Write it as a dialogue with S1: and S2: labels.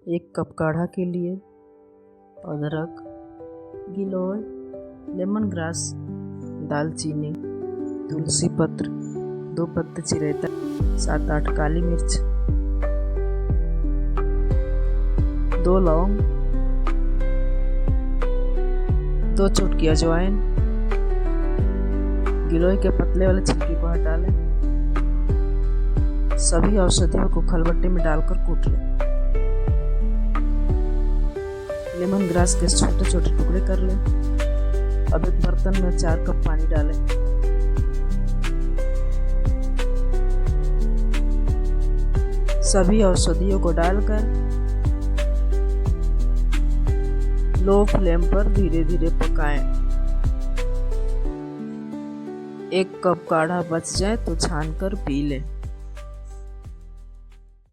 S1: 1 cup काढ़ा के लिए अदरक, गिलोय, लेमन ग्रास, दालचीनी, तुलसी पत्र, 2 पत्ते चिरेता, 7-8 काली मिर्च, 2 लौंग, 2 चुटकी अजवाइन। गिलोय के पतले वाले छिलके को हटा लें। सभी औषधियों को खलबट्टे में डालकर कूट लें। लेमन ग्रास के छोटे छोटे टुकड़े कर लें। अब एक बर्तन में 4 कप पानी डालें। सभी औषधियों को डालकर लो फ्लेम पर धीरे धीरे पकाएं। 1 कप काढ़ा बच जाए तो छानकर पी लें।